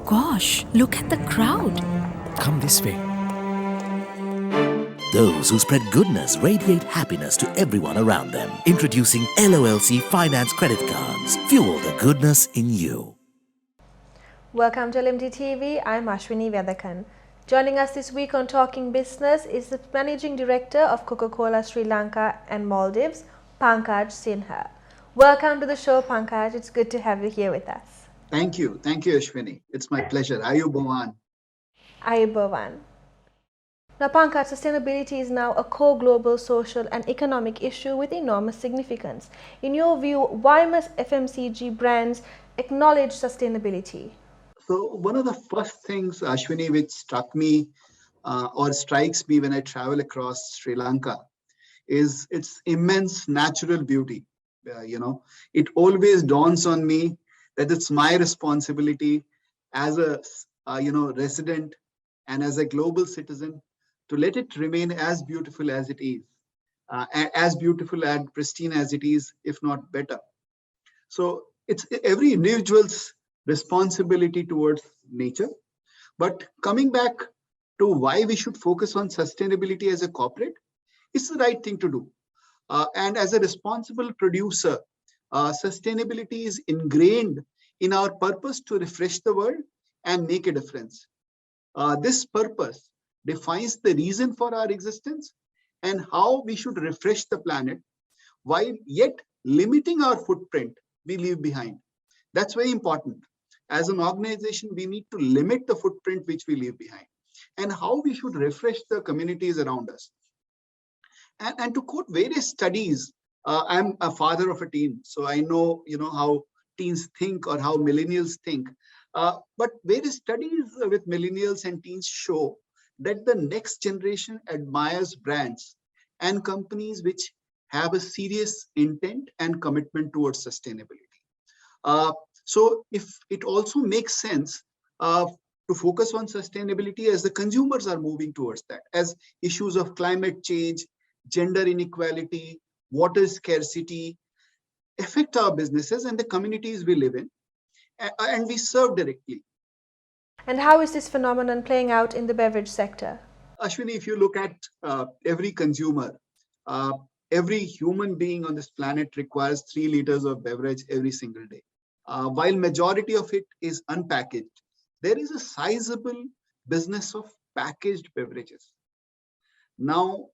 gosh, look at the crowd. Come this way. Those who spread goodness radiate happiness to everyone around them. Introducing LOLC Finance Credit Cards. Fuel the goodness in you. Welcome to LMDtv. I'm Ashwini Vethakan. Joining us this week on Talking Business is the Managing Director of Coca Colas Sri Lanka and Maldives, Pankaj Sinha. Welcome to the show, Pankaj. It's good to have you here with us. Thank you, Ashwini. It's my pleasure. Ayubowan. Ayubowan. Now, Pankaj, sustainability is now a core global social and economic issue with enormous significance. In your view, why must FMCG brands acknowledge sustainability? So one of the first things, Ashwini, which struck me or strikes me when I travel across Sri Lanka is its immense natural beauty. It always dawns on me that it's my responsibility as a resident and as a global citizen to let it remain as beautiful as it is, as beautiful and pristine as it is, if not better. So it's every individual's responsibility towards nature. But coming back to why we should focus on sustainability as a corporate, it's the right thing to do. And as a responsible producer, sustainability is ingrained in our purpose to refresh the world and make a difference. This purpose defines the reason for our existence and how we should refresh the planet while yet limiting our footprint we leave behind. That's very important. As an organization, we need to limit the footprint which we leave behind and how we should refresh the communities around us. And to quote various studies, I'm a father of a teen, so I know how teens think or how millennials think. But various studies with millennials and teens show that the next generation admires brands and companies which have a serious intent and commitment towards sustainability. So if it also makes sense to focus on sustainability as the consumers are moving towards that, as issues of climate change, gender inequality, water scarcity affect our businesses and the communities we live in and we serve directly. And how is this phenomenon playing out in the beverage sector? Ashwini, if you look at every consumer, every human being on this planet requires 3 liters of beverage every single day. While majority of it is unpackaged, there is a sizable business of packaged beverages. Now,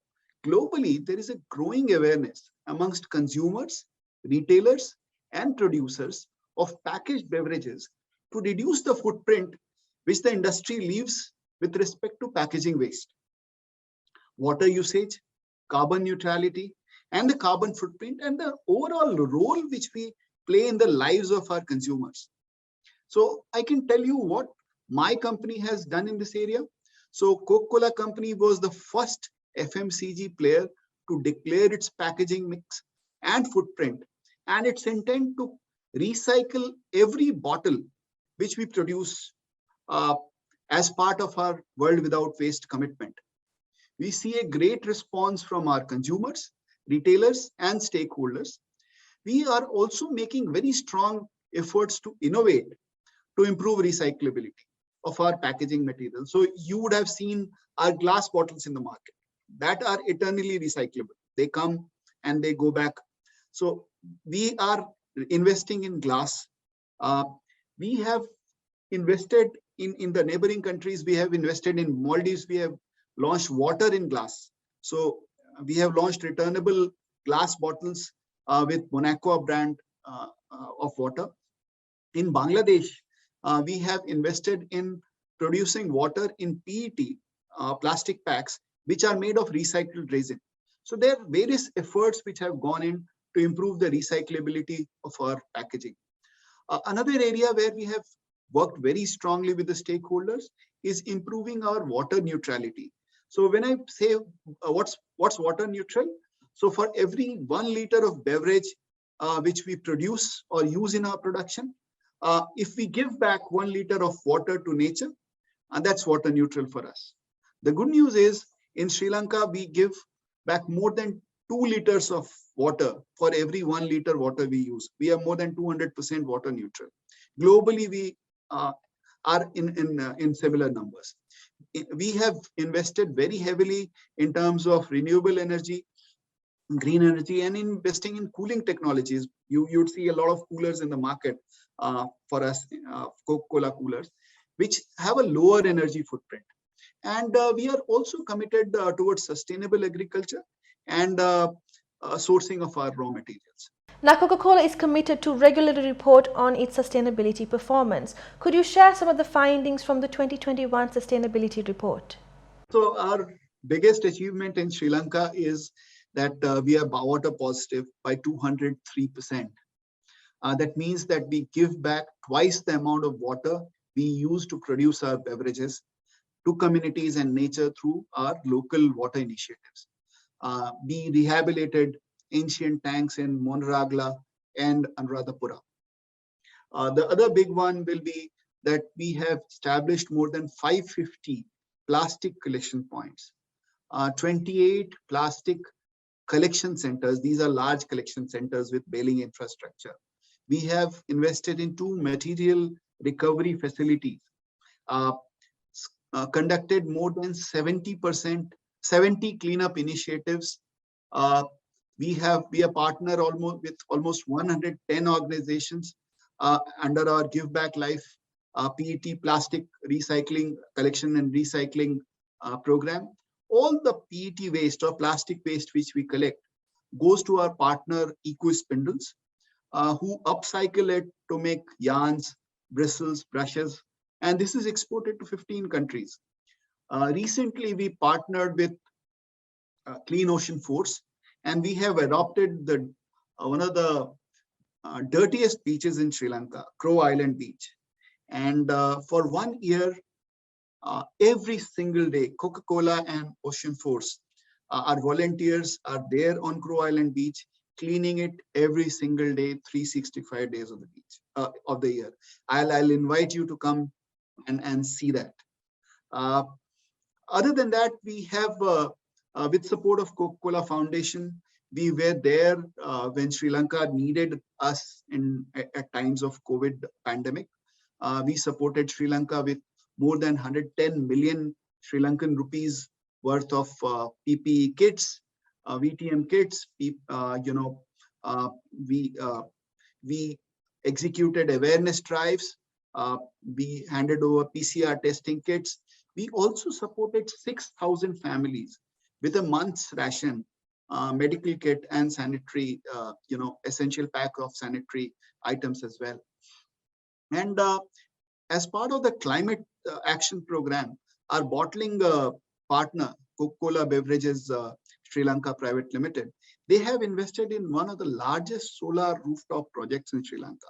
globally, there is a growing awareness amongst consumers, retailers, and producers of packaged beverages to reduce the footprint which the industry leaves with respect to packaging waste, water usage, carbon neutrality, and the carbon footprint, and the overall role which we play in the lives of our consumers. So I can tell you what my company has done in this area. So Coca-Cola company was the first FMCG player to declare its packaging mix and footprint and its intent to recycle every bottle which we produce as part of our World Without Waste commitment. We see a great response from our consumers, retailers, and stakeholders. We are also making very strong efforts to innovate, to improve recyclability of our packaging material. So you would have seen our glass bottles in the market that are eternally recyclable. They come and they go back. So we are investing in glass. We have invested in the neighboring countries. We have invested in Maldives. We have launched water in glass. So we have launched returnable glass bottles with Monaco brand of water. In Bangladesh, we have invested in producing water in PET plastic packs, which are made of recycled resin. So there are various efforts which have gone in to improve the recyclability of our packaging. Another area where we have worked very strongly with the stakeholders is improving our water neutrality. So when I say what's water neutral, so for every 1 liter of beverage which we produce or use in our production, if we give back 1 liter of water to nature, that's water neutral for us. The good news is in Sri Lanka, we give back more than 2 liters of water for every 1 liter water we use. We are more than 200% water neutral. Globally, we are in similar numbers. We have invested very heavily in terms of renewable energy, green energy, and investing in cooling technologies. You'd see a lot of coolers in the market for us, Coca-Cola coolers, which have a lower energy footprint. And we are also committed towards sustainable agriculture and sourcing of our raw materials. Now, Coca-Cola is committed to regularly report on its sustainability performance. Could you share some of the findings from the 2021 sustainability report? So our biggest achievement in Sri Lanka is that we are water positive by 203%. That means that we give back twice the amount of water we use to produce our beverages to communities and nature through our local water initiatives. We rehabilitated ancient tanks in Monragla and Anuradhapura. The other big one will be that we have established more than 550 plastic collection points, 28 plastic collection centers. These are large collection centers with baling infrastructure. We have invested in 2 material recovery facilities, conducted more than 70 cleanup initiatives. We are partner with almost 110 organizations under our Give Back Life PET plastic recycling collection and recycling program. All the PET waste or plastic waste which we collect goes to our partner Eco Spindles, who upcycle it to make yarns, bristles, brushes, and this is exported to 15 countries. Recently, we partnered with Clean Ocean Force, and we have adopted the one of the dirtiest beaches in Sri Lanka, Crow Island Beach. And for 1 year, every single day, Coca-Cola and Ocean Force, our volunteers are there on Crow Island Beach, cleaning it every single day, 365 days of the beach of the year. I'll invite you to come and see that. Other than that, we have, with support of Coca-Cola Foundation, we were there when Sri Lanka needed us at times of COVID pandemic. We supported Sri Lanka with more than 110 million Sri Lankan rupees worth of PPE kits, VTM kits. We executed awareness drives. We handed over PCR testing kits. We also supported 6,000 families with a month's ration, medical kit, and sanitary, essential pack of sanitary items as well. And as part of the climate action program, our bottling partner, Coca-Cola Beverages Sri Lanka Private Limited, they have invested in one of the largest solar rooftop projects in Sri Lanka.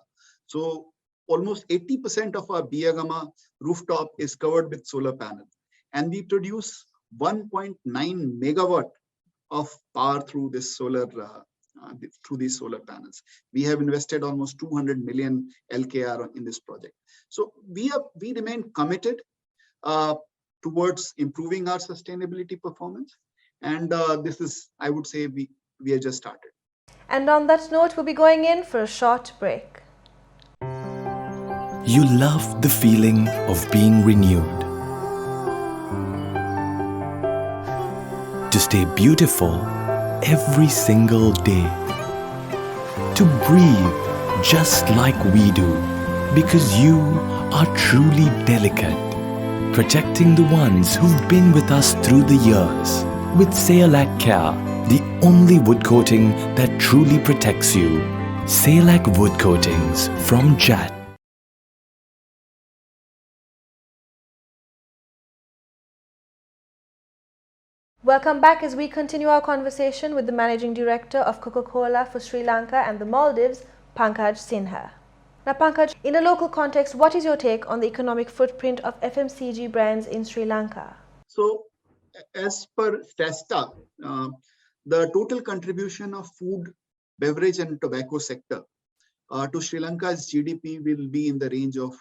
So almost 80% of our Biyagama rooftop is covered with solar panels, and we produce 1.9 megawatt of power through this solar through these solar panels. We have invested almost 200 million LKR in this project. So we remain committed towards improving our sustainability performance, and this is, I would say, we have just started. And on that note, we'll be going in for a short break. You love the feeling of being renewed. To stay beautiful every single day. To breathe just like we do, because you are truly delicate. Protecting the ones who've been with us through the years. With Sayalac Care, the only wood coating that truly protects you. Sayalac Wood Coatings from JAT. Welcome back as we continue our conversation with the Managing Director of Coca Cola for Sri Lanka and the Maldives, Pankaj Sinha. Now Pankaj, in a local context, what is your take on the economic footprint of FMCG brands in Sri Lanka? So as per STASTA, the total contribution of food, beverage and tobacco sector to Sri Lanka's GDP will be in the range of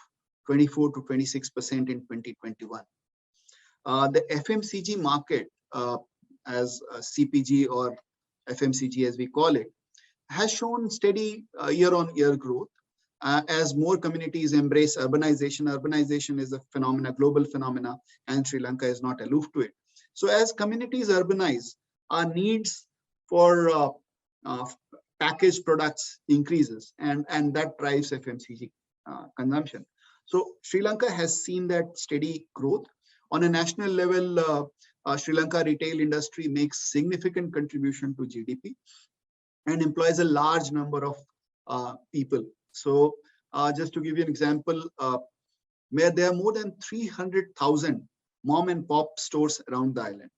24 to 26% in 2021. The FMCG market, as CPG or FMCG as we call it, has shown steady year-on-year growth. as more communities embrace urbanization. Urbanization is a global phenomena, and Sri Lanka is not aloof to it. So as communities urbanize, our needs for packaged products increases, and that drives FMCG consumption. So Sri Lanka has seen that steady growth. On a national level, Sri Lanka retail industry makes significant contribution to GDP and employs a large number of people. So just to give you an example, where there are more than 300,000 mom and pop stores around the island.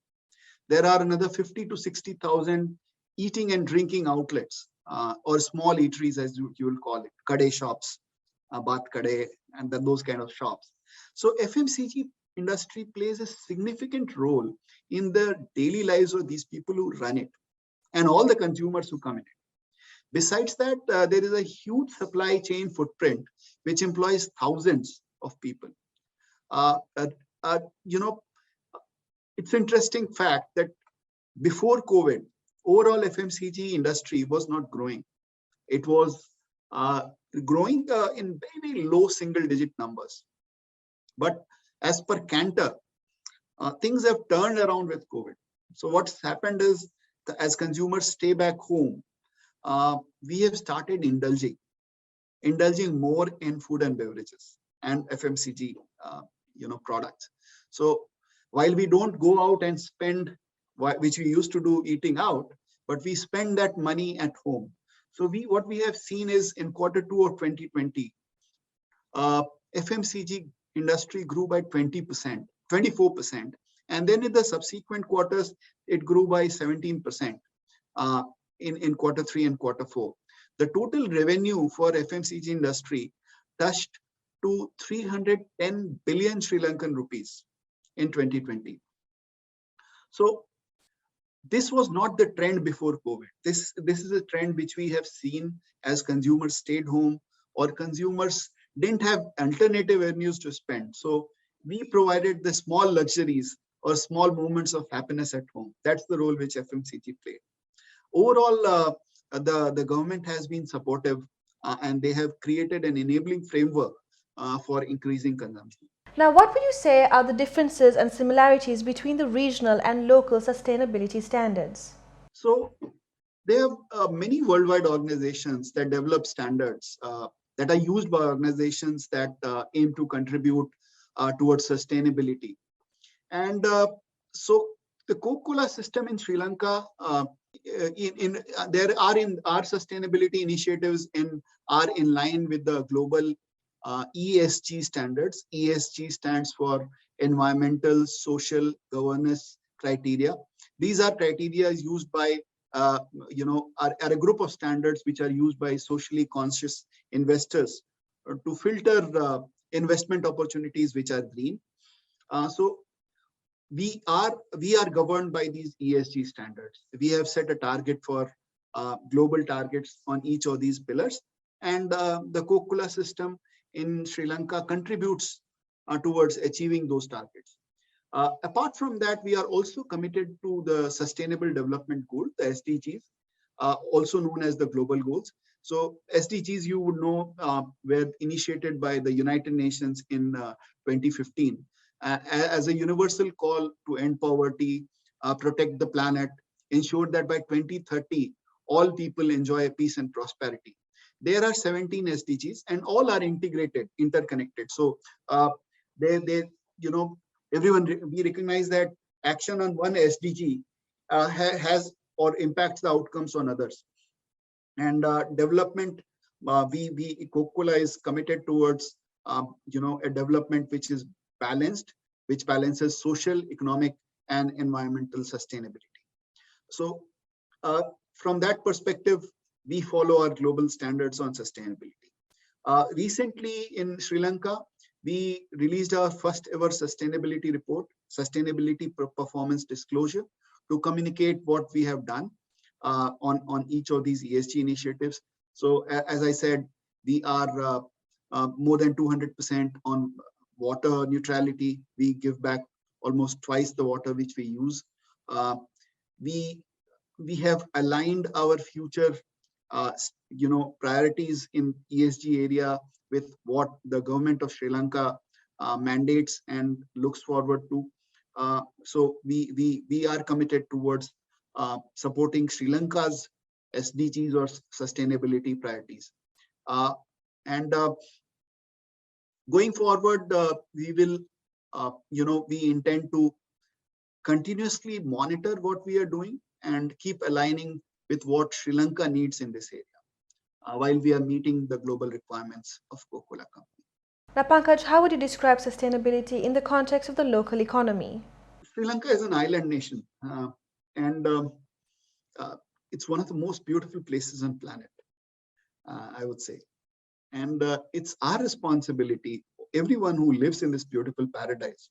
There are another 50 to 60,000 eating and drinking outlets, or small eateries, as you will call it, kade shops, bath kade, and those kind of shops. So FMCG industry plays a significant role in the daily lives of these people who run it and all the consumers who come in it. Besides that, there is a huge supply chain footprint which employs thousands of people. It's interesting fact that before COVID, overall FMCG industry was not growing. It was growing in very low single-digit numbers. But as per Cantor, things have turned around with COVID. So what's happened is, as consumers stay back home, we have started indulging more in food and beverages and FMCG, products. So while we don't go out and spend, which we used to do eating out, but we spend that money at home. So what we have seen is in Q2 of 2020, FMCG industry grew by 20%, 24%. And then in the subsequent quarters, it grew by 17% in Q3 and Q4. The total revenue for FMCG industry touched to 310 billion Sri Lankan rupees in 2020. So this was not the trend before COVID. This is a trend which we have seen as consumers stayed home or consumers didn't have alternative avenues to spend. So we provided the small luxuries or small moments of happiness at home. That's the role which FMCG played. Overall, the government has been supportive and they have created an enabling framework for increasing consumption. Now, what would you say are the differences and similarities between the regional and local sustainability standards? So there are many worldwide organizations that develop standards that are used by organizations that aim to contribute towards sustainability. And so the Coca Cola system in Sri Lanka, there are our sustainability initiatives are in line with the global ESG standards. ESG stands for environmental, social, governance criteria. These are criteria used by are a group of standards which are used by socially conscious investors to filter investment opportunities which are green. So we are governed by these ESG standards. We have set a target for global targets on each of these pillars, and the Coca-Cola system in Sri Lanka contributes towards achieving those targets. Apart from that, we are also committed to the Sustainable Development Goals, the SDGs, also known as the Global Goals. So SDGs, you would know, were initiated by the United Nations in 2015 as a universal call to end poverty, protect the planet, ensure that by 2030, all people enjoy peace and prosperity. There are 17 SDGs and all are integrated, interconnected. So we recognize that action on one SDG has or impacts the outcomes on others. And development, Coca-Cola is committed towards a development which is balanced, which balances social, economic, and environmental sustainability. So from that perspective, we follow our global standards on sustainability. Recently in Sri Lanka, we released our first ever sustainability report, sustainability performance disclosure, to communicate what we have done on each of these ESG initiatives. So as I said, we are more than 200% on water neutrality. We give back almost twice the water which we use. We have aligned our future priorities in ESG area with what the government of Sri Lanka mandates and looks forward to. So we are committed towards supporting Sri Lanka's SDGs or sustainability priorities. And going forward, we will, we intend to continuously monitor what we are doing and keep aligning with what Sri Lanka needs in this area while we are meeting the global requirements of Coca-Cola company. Now, Pankaj, how would you describe sustainability in the context of the local economy? Sri Lanka is an island nation, and it's one of the most beautiful places on planet, I would say. And it's our responsibility, everyone who lives in this beautiful paradise,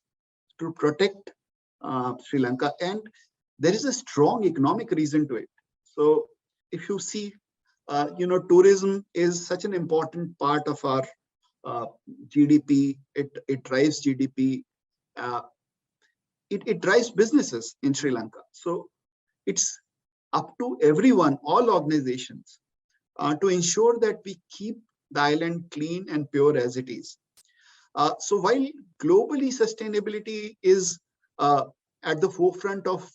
to protect Sri Lanka. And there is a strong economic reason to it. So if you see, tourism is such an important part of our GDP. It drives GDP. It drives businesses in Sri Lanka. So it's up to everyone, all organizations, to ensure that we keep the island clean and pure as it is. So while globally sustainability is at the forefront of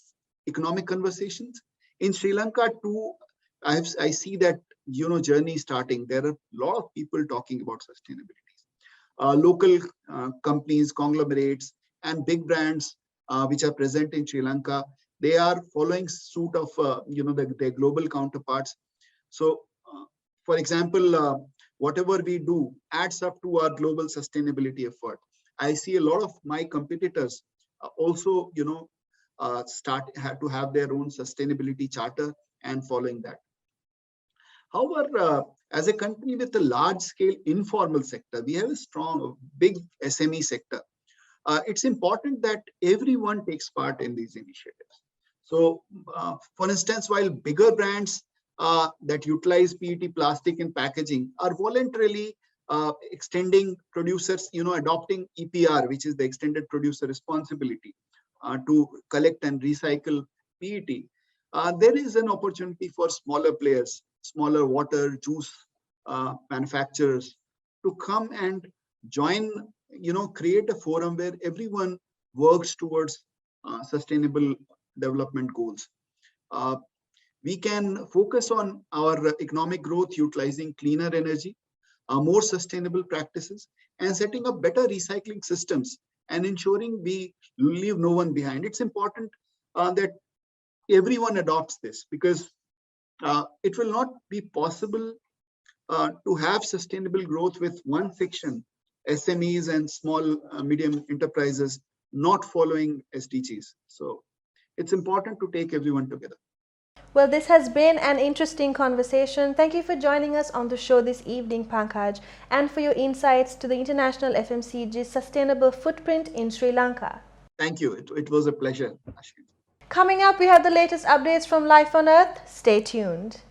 economic conversations, in Sri Lanka too, I see that journey starting. There are a lot of people talking about sustainability. Local companies, conglomerates, and big brands which are present in Sri Lanka, they are following suit of their global counterparts. So, for example, whatever we do adds up to our global sustainability effort. I see a lot of my competitors also, have to have their own sustainability charter and following that. However, as a country with a large-scale informal sector, we have a strong, big SME sector. It's important that everyone takes part in these initiatives. So, for instance, while bigger brands that utilize PET plastic in packaging are voluntarily extending producers, adopting EPR, which is the extended producer responsibility, to collect and recycle PET. There is an opportunity for smaller players, smaller water, juice manufacturers to come and join, create a forum where everyone works towards sustainable development goals. We can focus on our economic growth, utilizing cleaner energy, more sustainable practices, and setting up better recycling systems and ensuring we leave no one behind. It's important that everyone adopts this, because it will not be possible to have sustainable growth with one section, SMEs and small medium enterprises, not following SDGs. So it's important to take everyone together. Well, this has been an interesting conversation. Thank you for joining us on the show this evening, Pankaj, and for your insights to the International FMCG's sustainable footprint in Sri Lanka. Thank you. It was a pleasure, Ashwini. Coming up, we have the latest updates from Life on Earth. Stay tuned.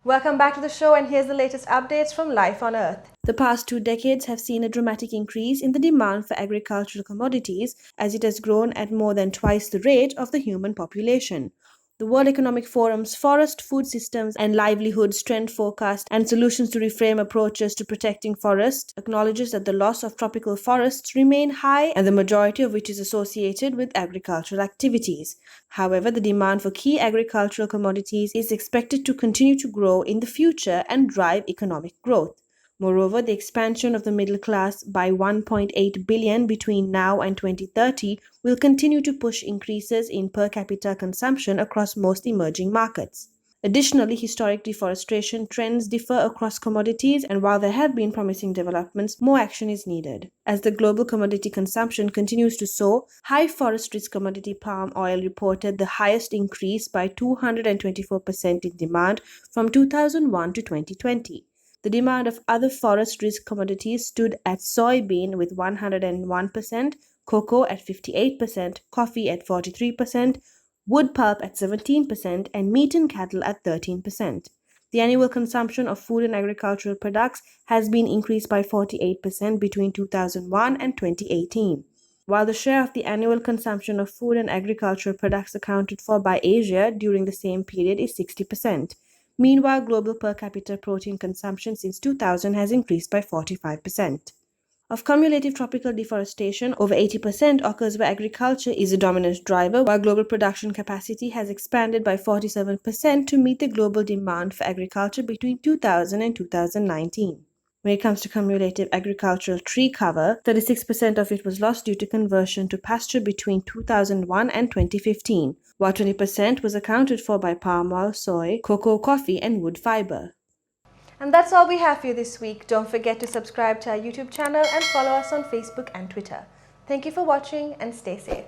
Welcome back to the show, and here's the latest updates from Life on Earth. The past 2 decades have seen a dramatic increase in the demand for agricultural commodities, as it has grown at more than twice the rate of the human population. The World Economic Forum's Forest, Food Systems and Livelihoods Trend Forecast and Solutions to Reframe Approaches to Protecting Forests acknowledges that the loss of tropical forests remain high, and the majority of which is associated with agricultural activities. However, the demand for key agricultural commodities is expected to continue to grow in the future and drive economic growth. Moreover, the expansion of the middle class by 1.8 billion between now and 2030 will continue to push increases in per capita consumption across most emerging markets. Additionally, historic deforestation trends differ across commodities, and while there have been promising developments, more action is needed. As the global commodity consumption continues to soar, high forest rich commodity palm oil reported the highest increase by 224% in demand from 2001 to 2020. The demand of other forest risk commodities stood at soybean with 101%, cocoa at 58%, coffee at 43%, wood pulp at 17%, and meat and cattle at 13%. The annual consumption of food and agricultural products has been increased by 48% between 2001 and 2018. While the share of the annual consumption of food and agricultural products accounted for by Asia during the same period is 60%. Meanwhile, global per capita protein consumption since 2000 has increased by 45%. Of cumulative tropical deforestation, over 80% occurs where agriculture is a dominant driver, while global production capacity has expanded by 47% to meet the global demand for agriculture between 2000 and 2019. When it comes to cumulative agricultural tree cover, 36% of it was lost due to conversion to pasture between 2001 and 2015, while 20% was accounted for by palm oil, soy, cocoa, coffee, and wood fiber. And that's all we have for you this week. Don't forget to subscribe to our YouTube channel and follow us on Facebook and Twitter. Thank you for watching and stay safe.